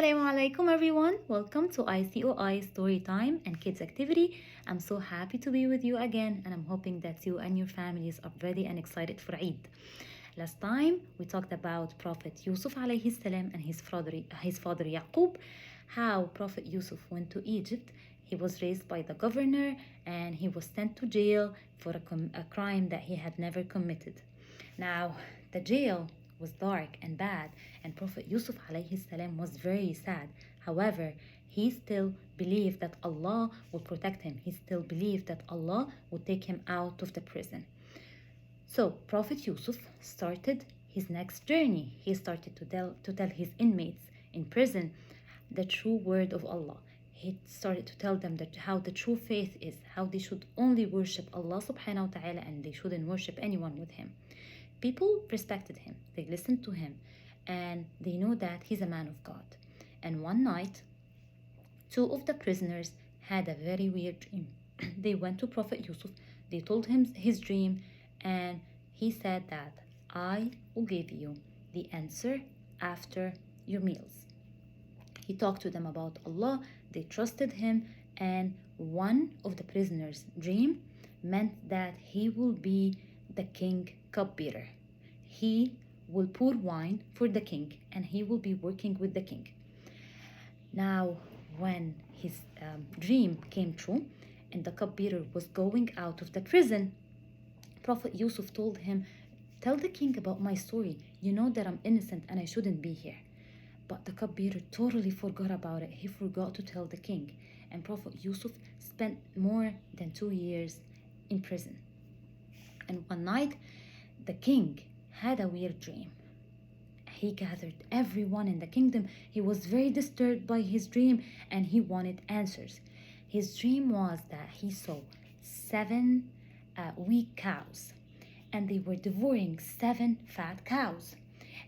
Assalamu alaikum everyone. Welcome to ICOI Story Time and Kids Activity. I'm so happy to be with you again and I'm hoping that you and your families are ready and excited for Eid. Last time we talked about Prophet Yusuf alayhi salam and his father Yaqub, how Prophet Yusuf went to Egypt. He was raised by the governor and he was sent to jail for a crime that he had never committed. Now, the jail was dark and bad, and Prophet Yusuf alayhi salam was very sad. However, he still believed that Allah would protect him. He still believed that Allah would take him out of the prison. So Prophet Yusuf started his next journey. He started to tell his inmates in prison the true word of Allah. He started to tell them that how the true faith is, how they should only worship Allah subhanahu wa ta'ala and they shouldn't worship anyone with him. People respected him, they listened to him, and they know that he's a man of God. And one night, two of the prisoners had a very weird dream. They went to Prophet Yusuf, they told him his dream, and he said that I will give you the answer after your meals. He talked to them about Allah, they trusted him, and one of the prisoners' dream meant that he will be the king cupbearer. He will pour wine for the king and he will be working with the king. Now, when his dream came true and the cupbearer was going out of the prison, Prophet Yusuf told him, tell the king about my story. You know that I'm innocent and I shouldn't be here. But the cupbearer totally forgot about it. He forgot to tell the king. And Prophet Yusuf spent more than 2 years in prison. And one night, the king had a weird dream. He gathered everyone in the kingdom. He was very disturbed by his dream and he wanted answers. His dream was that he saw 7 weak cows and they were devouring 7 fat cows.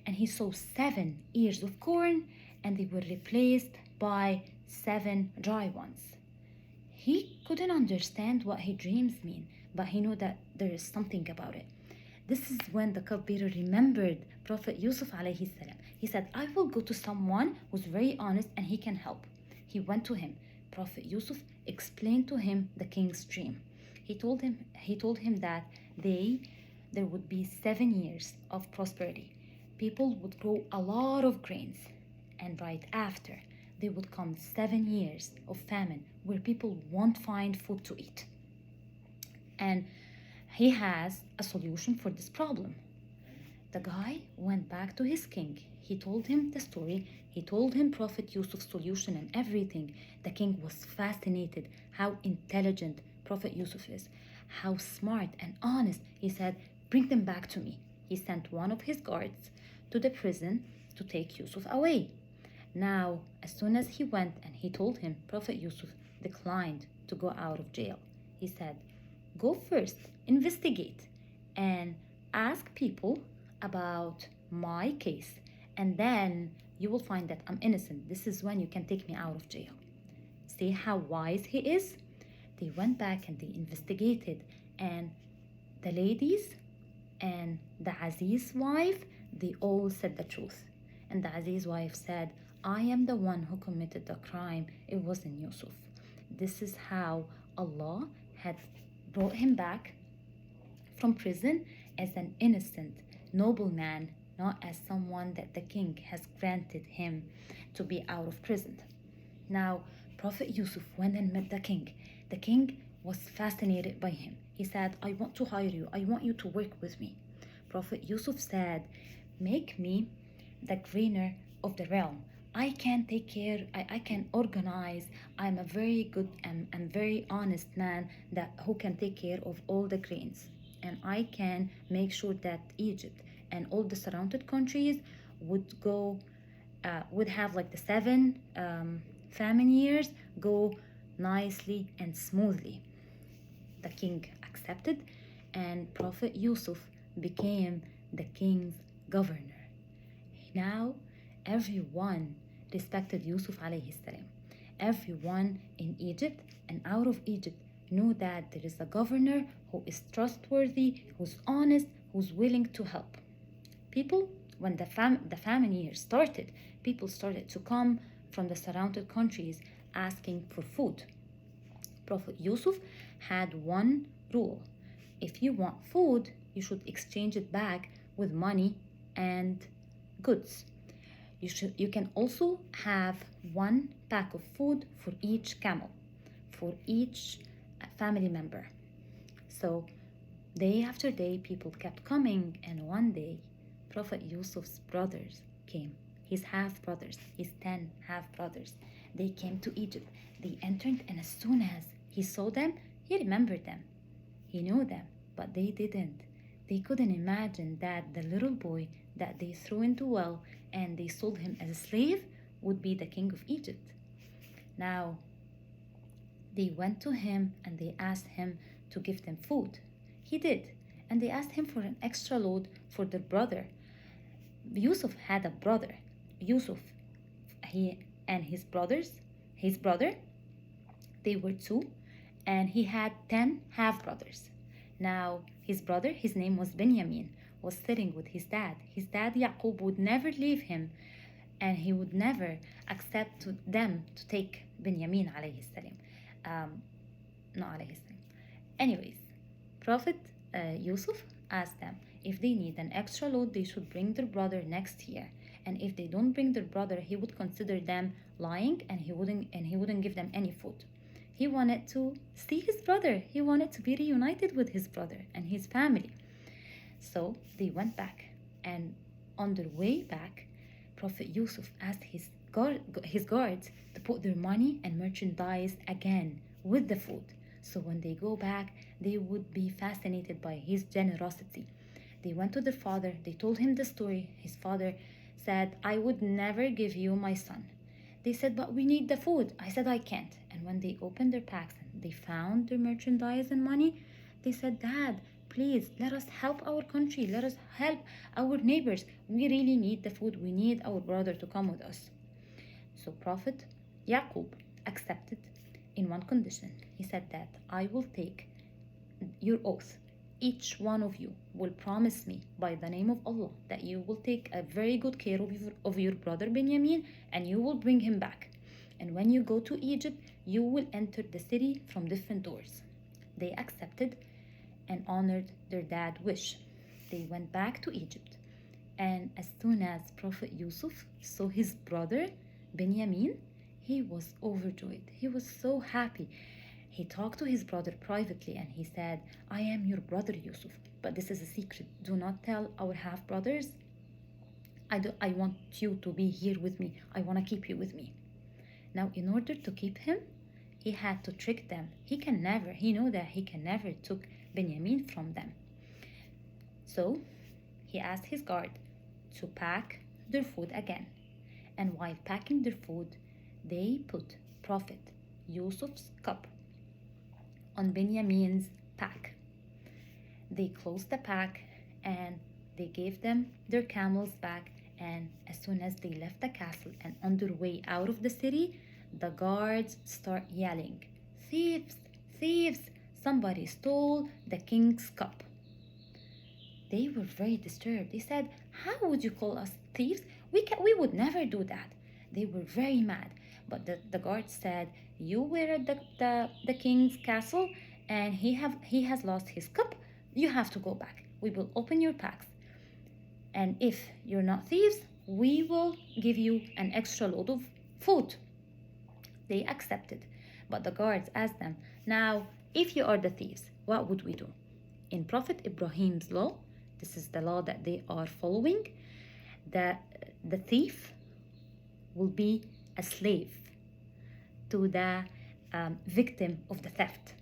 And he saw 7 ears of corn and they were replaced by 7 dry ones. He couldn't understand what his dreams mean, but he knew that there is something about it. This is when the cupbearer remembered Prophet Yusuf alayhi salam. He said, I will go to someone who's very honest and he can help. He went to him. Prophet Yusuf explained to him the king's dream. He told him that there would be 7 years of prosperity. People would grow a lot of grains, and right after there would come 7 years of famine where people won't find food to eat. And he has a solution for this problem. The guy went back to his king. He told him the story. He told him Prophet Yusuf's solution and everything. The king was fascinated how intelligent Prophet Yusuf is, how smart and honest. He said, bring them back to me. He sent one of his guards to the prison to take Yusuf away. Now, as soon as he went and he told him, Prophet Yusuf declined to go out of jail. He said, go first, investigate, and ask people about my case, and then you will find that I'm innocent. This is when you can take me out of jail. See how wise he is? They went back and they investigated, and the ladies and the Aziz wife, they all said the truth. And the Aziz wife said, I am the one who committed the crime. It wasn't Yusuf. This is how Allah had brought him back from prison as an innocent, noble man, not as someone that the king has granted him to be out of prison. Now, Prophet Yusuf went and met the king. The king was fascinated by him. He said, I want to hire you. I want you to work with me. Prophet Yusuf said, make me the governor of the realm. I can take care, I can organize. I'm a very good and very honest man who can take care of all the grains. And I can make sure that Egypt and all the surrounded countries would have like the 7 famine years go nicely and smoothly. The king accepted and Prophet Yusuf became the king's governor. Now everyone respected Yusuf alayhi salam. Everyone in Egypt and out of Egypt knew that there is a governor who is trustworthy, who's honest, who's willing to help. People, when the famine year started, people started to come from the surrounded countries asking for food. Prophet Yusuf had one rule: if you want food, you should exchange it back with money and goods. You can also have one pack of food for each camel, for each family member. So day after day, people kept coming, and one day, Prophet Yusuf's brothers came. His half brothers, his 10 half brothers, they came to Egypt. They entered, and as soon as he saw them, he remembered them. He knew them, but they didn't. They couldn't imagine that the little boy that they threw into well and they sold him as a slave would be the king of Egypt. Now, they went to him and they asked him to give them food. He did, and they asked him for an extra load for their brother. Yusuf had a brother. Yusuf, he and his brother, they were two, and he had 10 half brothers. Now, his brother, his name was Benjamin, was sitting with his dad. His dad, Yaqub, would never leave him, and he would never accept them to take Benjamin alayhi salam. Not alayhi salam. Anyways, Prophet Yusuf asked them if they need an extra load, they should bring their brother next year. And if they don't bring their brother, he would consider them lying, and he wouldn't give them any food. He wanted to see his brother. He wanted to be reunited with his brother and his family. So they went back, and on their way back, Prophet Yusuf asked his guards to put their money and merchandise again with the food. So when they go back, they would be fascinated by his generosity. They went to their father. They told him the story. His father said, I would never give you my son. They said, but we need the food. I said, I can't. And when they opened their packs and they found their merchandise and money, they said, Dad, please, let us help our country. Let us help our neighbors. We really need the food. We need our brother to come with us. So Prophet Yaqub accepted in one condition. He said that I will take your oath. Each one of you will promise me by the name of Allah that you will take a very good care of your brother Benjamin, and you will bring him back. And when you go to Egypt, you will enter the city from different doors. They accepted and honored their dad's wish. They went back to Egypt. And as soon as Prophet Yusuf saw his brother Benjamin, he was overjoyed. He was so happy. He talked to his brother privately and he said, I am your brother Yusuf, but this is a secret. Do not tell our half brothers. I want you to be here with me. I want to keep you with me. Now, in order to keep him, he had to trick them. He knew that he can never took Benjamin from them. So he asked his guard to pack their food again. And while packing their food, they put Prophet Yusuf's cup on Benjamin's pack. They closed the pack and they gave them their camels back. And as soon as they left the castle and on their way out of the city, the guards start yelling, thieves, thieves, somebody stole the king's cup. They were very disturbed. They said, how would you call us thieves? We would never do that. They were very mad. But the guards said, you were at the king's castle and he has lost his cup. You have to go back. We will open your packs. And if you're not thieves, we will give you an extra load of food. They accepted. But the guards asked them, now, if you are the thieves, what would we do? In Prophet Ibrahim's law, this is the law that they are following, that the thief will be a slave to the victim of the theft.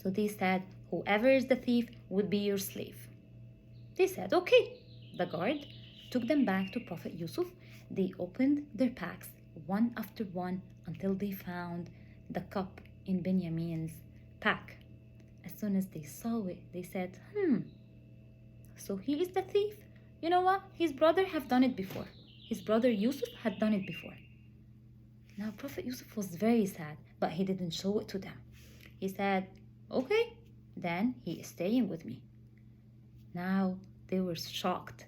So they said, whoever is the thief would be your slave. They said, okay. The guard took them back to Prophet Yusuf. They opened their packs one after one until they found the cup in Benjamin's pack. As soon as they saw it, they said, so he is the thief. You know what? His brother have done it before. His brother Yusuf had done it before. Now Prophet Yusuf was very sad, but he didn't show it to them. He said, okay, then he is staying with me. Now they were shocked.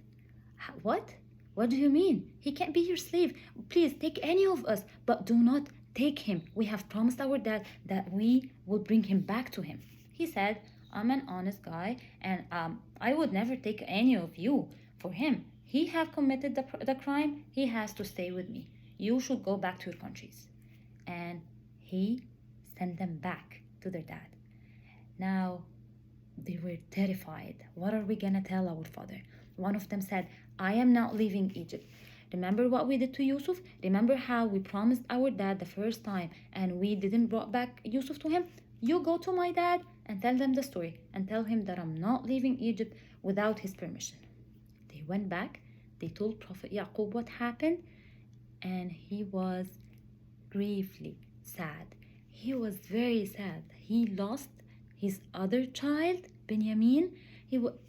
What? What do you mean? He can't be your slave. Please take any of us, but do not take him. We have promised our dad that we will bring him back to him. He said, I'm an honest guy, and I would never take any of you for him. He have committed the crime. He has to stay with me. You should go back to your countries. And he sent them back to their dad. Now, they were terrified. What are we gonna tell our father? One of them said, I am not leaving Egypt. Remember what we did to Yusuf? Remember how we promised our dad the first time and we didn't brought back Yusuf to him? You go to my dad and tell them the story and tell him that I'm not leaving Egypt without his permission. They went back. They told Prophet Yaqub what happened, and he was gravely sad. He was very sad. He lost his other child, Benjamin,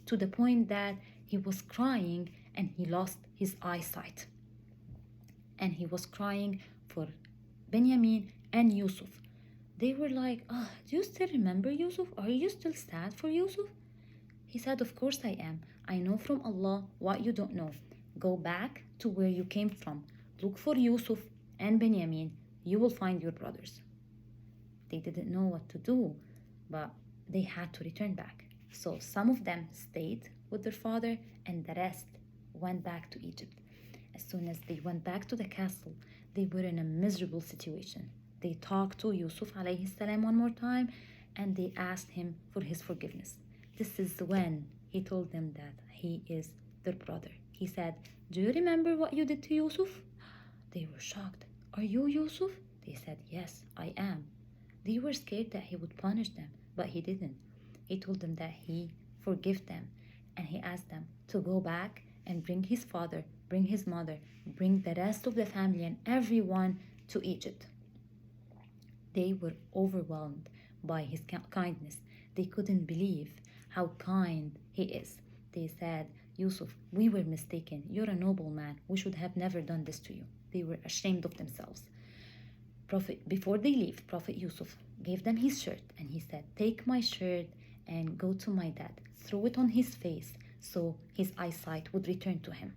to the point that he was crying and he lost his eyesight. And he was crying for Benjamin and Yusuf. They were like, do you still remember Yusuf? Are you still sad for Yusuf? He said, of course I am. I know from Allah what you don't know. Go back to where you came from. Look for Yusuf and Benjamin. You will find your brothers. They didn't know what to do, but they had to return back. So some of them stayed with their father and the rest went back to Egypt. As soon as they went back to the castle, they were in a miserable situation. They talked to Yusuf alayhi salam one more time and they asked him for his forgiveness. This is when he told them that he is their brother. He said, do you remember what you did to Yusuf? They were shocked. Are you Yusuf? They said, yes, I am. They were scared that he would punish them, but he didn't. He told them that he forgave them, and he asked them to go back and bring his father, bring his mother, bring the rest of the family and everyone to Egypt. They were overwhelmed by his kindness. They couldn't believe how kind he is. They said, Yusuf, we were mistaken. You're a noble man. We should have never done this to you. They were ashamed of themselves. Before they leave, Prophet Yusuf gave them his shirt and he said, take my shirt and go to my dad. Throw it on his face so his eyesight would return to him.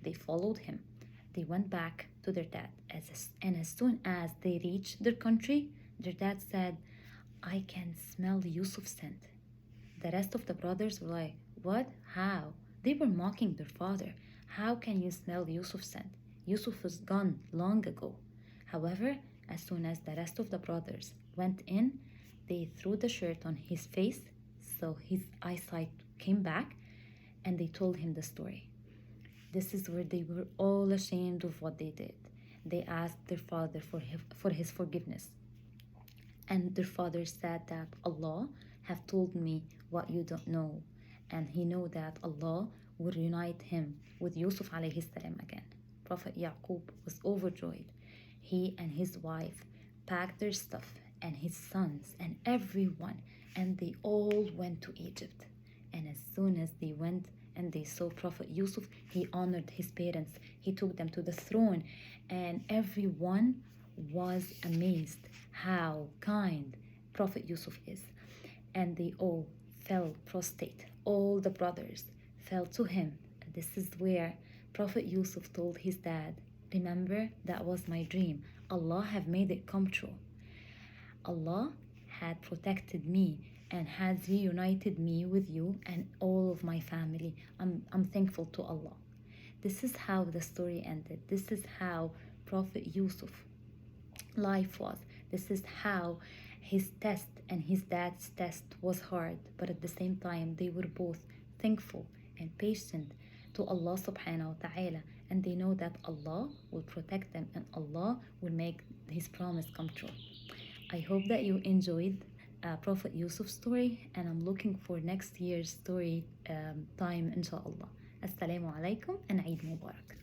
They followed him. They went back to their dad. And as soon as they reached their country, their dad said, I can smell Yusuf's scent. The rest of the brothers were like, what? How? They were mocking their father. How can you smell Yusuf's scent? Yusuf was gone long ago. However, as soon as the rest of the brothers went in, they threw the shirt on his face so his eyesight came back, and they told him the story. This is where they were all ashamed of what they did. They asked their father for his forgiveness. And their father said that Allah have told me what you don't know. And he know that Allah will unite him with Yusuf alayhi salam again. Prophet Yaqub was overjoyed. He and his wife packed their stuff and his sons and everyone, and they all went to Egypt. And as soon as they went and they saw Prophet Yusuf, he honored his parents. He took them to the throne, and everyone was amazed how kind Prophet Yusuf is. And they all fell prostrate. All the brothers fell to him. And this is where Prophet Yusuf told his dad, remember, that was my dream. Allah have made it come true. Allah had protected me and has reunited me with you and all of my family. I'm thankful to Allah. This is how the story ended. This is how Prophet Yusuf life was. This is how his test and his dad's test was hard, but at the same time they were both thankful and patient to Allah subhanahu wa ta'ala, and they know that Allah will protect them and Allah will make his promise come true. I hope that you enjoyed Prophet Yusuf's story, and I'm looking for next year's story time inshallah. Assalamu alaikum and Eid Mubarak.